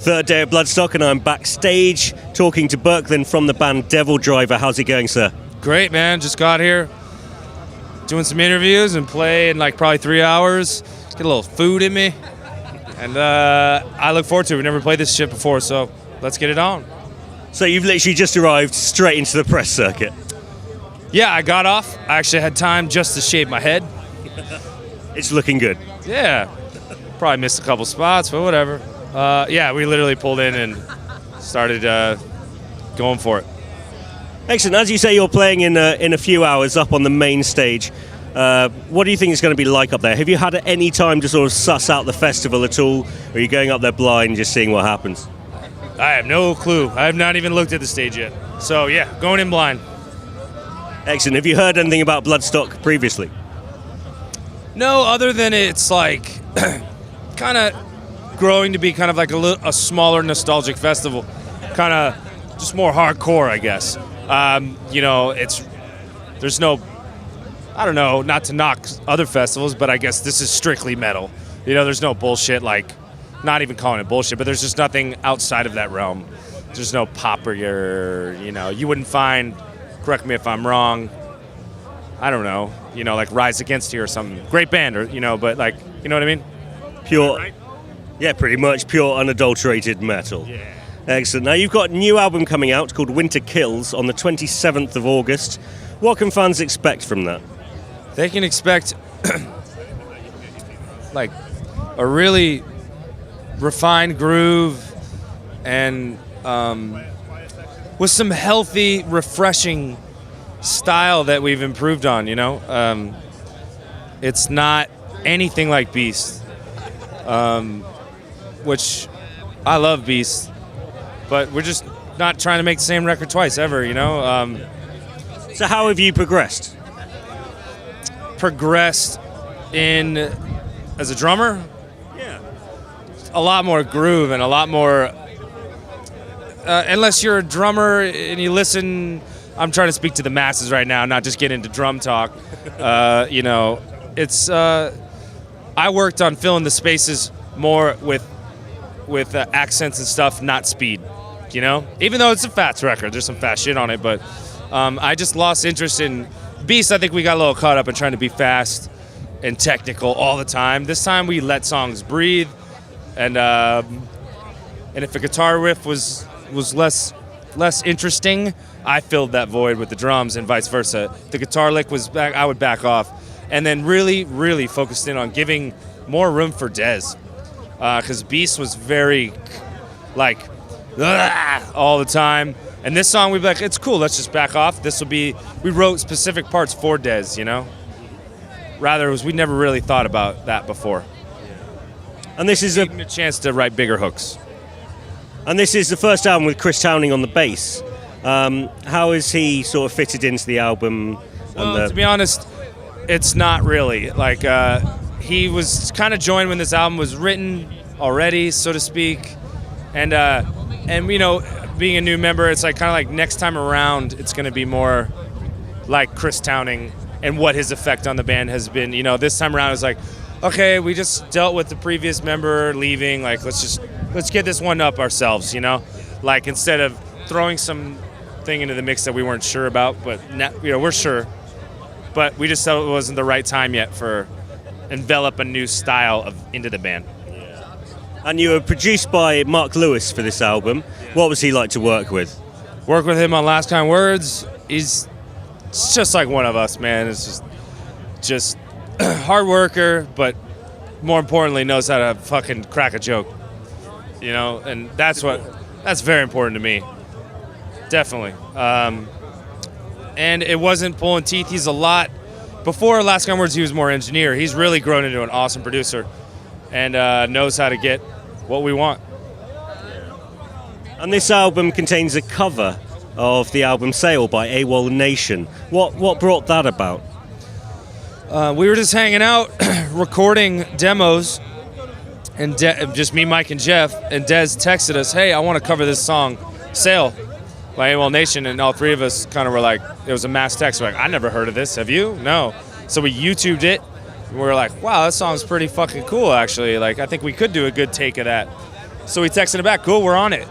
Third day of Bloodstock, and I'm backstage talking to Boecklin from the band DevilDriver. How's it going, sir? Great, man. Just got here, doing some interviews and played in like probably 3 hours. Get a little food in me, and I look forward to it. We've never played this shit before, so let's get it on. So you've literally just arrived straight into the press circuit? Yeah, I got off. I actually had time just to shave my head. It's looking good. Yeah, probably missed a couple spots, but whatever. Yeah, we literally pulled in and started going for it. Excellent. As you say, you're playing in a few hours up on the main stage. What do you think it's going to be like up there? Have you had any time to sort of suss out the festival at all? Or are you going up there blind, just seeing what happens? I have no clue. I have not even looked at the stage yet. So yeah, going in blind. Excellent. Have you heard anything about Bloodstock previously? No, other than it's like kind of growing to be kind of like a smaller nostalgic festival, kind of just more hardcore, I guess. You know, there's no, I don't know, not to knock other festivals, but I guess this is strictly metal. You know, there's no bullshit, like, not even calling it bullshit, but there's just nothing outside of that realm. There's no pop or you know, you wouldn't find, correct me if I'm wrong, I don't know, you know, like Rise Against You or something. Great band, or, you know, but like, you know what I mean? Pure, right? Yeah, pretty much pure unadulterated metal. Yeah. Excellent. Now you've got a new album coming out called Winter Kills on the 27th of August. What can fans expect from that? They can expect like a really refined groove and with some healthy, refreshing style that we've improved on, you know? It's not anything like Beast, which I love Beast, but we're just not trying to make the same record twice ever, you know? So how have you progressed? Progressed in as a drummer? Yeah. A lot more groove and a lot more, unless you're a drummer and you listen. I'm trying to speak to the masses right now, not just get into drum talk. You know, it's I worked on filling the spaces more with accents and stuff, not speed. You know, even though it's a fast record, there's some fast shit on it, but I just lost interest in Beast. I think we got a little caught up in trying to be fast and technical all the time. This time we let songs breathe, and if a guitar riff was less interesting, I filled that void with the drums, and vice versa. The guitar lick was back, I would back off, and then really, really focused in on giving more room for Dez, because Beast was very like all the time. And this song, we'd be like, it's cool, let's just back off. This will be, we wrote specific parts for Dez, you know? Rather, we never really thought about that before. And this is a chance to write bigger hooks. And this is the first album with Chris Towning on the bass. How is he sort of fitted into the album? Well, to be honest, it's not really. Like, he was kind of joined when this album was written already, so to speak. And you know, being a new member, it's like kind of like next time around, it's going to be more like Chris Towning and what his effect on the band has been. You know, this time around it's like, okay, we just dealt with the previous member leaving. Like, let's get this one up ourselves. You know, like instead of throwing some thing into the mix that we weren't sure about, but now, you know, we're sure, but we just felt it wasn't the right time yet for envelop a new style into the band. And you were produced by Mark Lewis for this album. What was he like to work with? Work with him on Last Kind Words. He's just like one of us, man. It's just hard worker, but more importantly, knows how to fucking crack a joke. You know, and that's very important to me. Definitely. And it wasn't pulling teeth. He's a lot. Before Last Kind Words, he was more engineer. He's really grown into an awesome producer and knows how to get what we want. And this album contains a cover of the album Sail by AWOL Nation. What brought that about? We were just hanging out, recording demos, and just me, Mike, and Jeff, and Dez texted us, hey, I want to cover this song, Sail, by AWOL Nation, and all three of us kind of were like, it was a mass text, we're like, I never heard of this, have you? No. So we YouTubed it, and we were like, wow, that song's pretty fucking cool, actually. Like, I think we could do a good take of that. So we texted it back, cool, we're on it.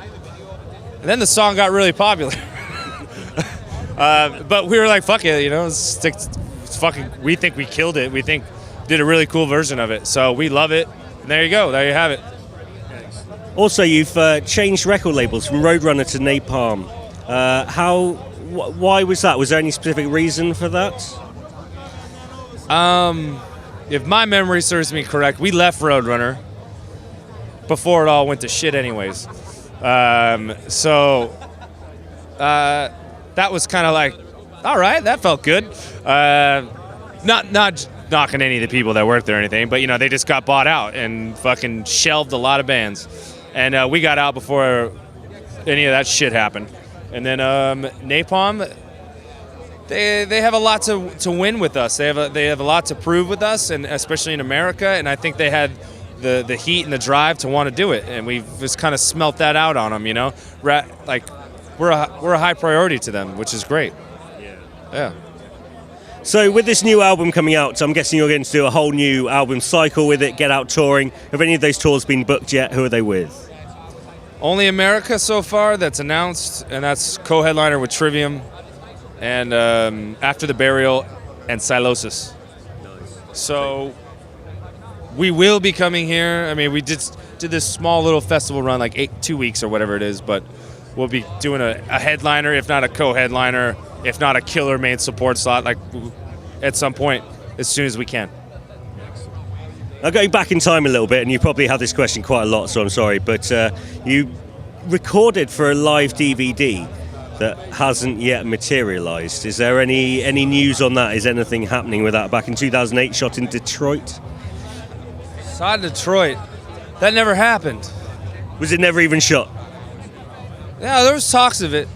And then the song got really popular. But we were like, fuck it, you know, it's fucking, we think we killed it. We think did a really cool version of it. So we love it. And there you go. There you have it. Also, you've changed record labels from Roadrunner to Napalm. Why was that? Was there any specific reason for that? If my memory serves me correct, we left Roadrunner before it all went to shit anyways. So that was kind of like, all right, that felt good. Not knocking any of the people that worked there or anything, but, you know, they just got bought out and fucking shelved a lot of bands. And we got out before any of that shit happened. And then Napalm, they have a lot to win with us. They have a lot to prove with us, and especially in America. And I think they had the heat and the drive to want to do it, and we've just kind of smelt that out on them. You know, like we're a high priority to them, which is great. Yeah. So with this new album coming out, I'm guessing you're going to do a whole new album cycle with it, get out touring. Have any of those tours been booked yet? Who are they with? Only America so far that's announced, and that's co-headliner with Trivium, and After the Burial, and Silosis. Nice. So we will be coming here. I mean, we did this small little festival run, like 2 weeks or whatever it is, but we'll be doing a headliner, if not a co-headliner, if not a killer main support slot, like at some point, as soon as we can. I'll go back in time a little bit, and you probably had this question quite a lot, so I'm sorry, but you recorded for a live DVD that hasn't yet materialized. Is there any news on that? Is anything happening with that? Back in 2008, shot in Detroit? Saw Detroit. That never happened. Was it never even shot? Yeah, there was talks of it.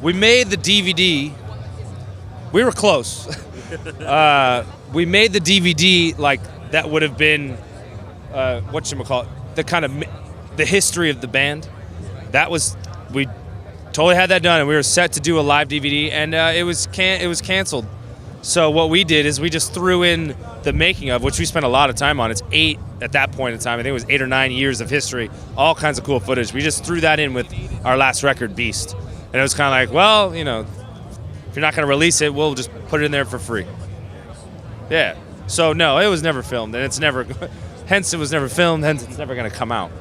We made the DVD. We were close. We made the DVD like that would have been whatchamacallit, the kind of the history of the band. That was, we totally had that done, and we were set to do a live DVD, and it was canceled. So what we did is we just threw in the making of, which we spent a lot of time on. It's 8 at that point in time. I think it was 8 or 9 years of history, all kinds of cool footage. We just threw that in with our last record, Beast. And it was kind of like, well, you know, if you're not going to release it, we'll just put it in there for free. Yeah. So no, it was never filmed, and it's never, hence it was never filmed, hence it's never going to come out.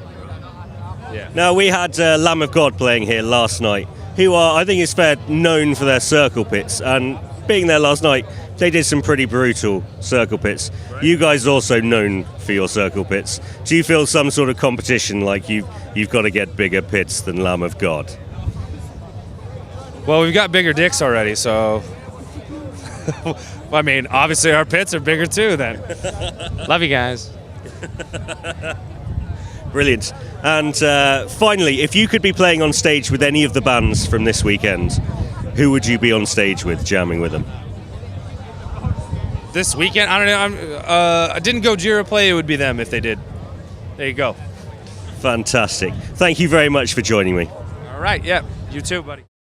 Yeah. Now, we had Lamb of God playing here last night, who are, I think it's fair, known for their circle pits, and being there last night, they did some pretty brutal circle pits. Right. You guys are also known for your circle pits. Do you feel some sort of competition, like you've got to get bigger pits than Lamb of God? Well, we've got bigger dicks already, so I mean, obviously our pits are bigger too then. Love you guys. Brilliant. And finally, if you could be playing on stage with any of the bands from this weekend, who would you be on stage with, jamming with them? This weekend? I don't know. I didn't Gojira play, it would be them if they did. There you go. Fantastic. Thank you very much for joining me. All right, yeah. You too, buddy.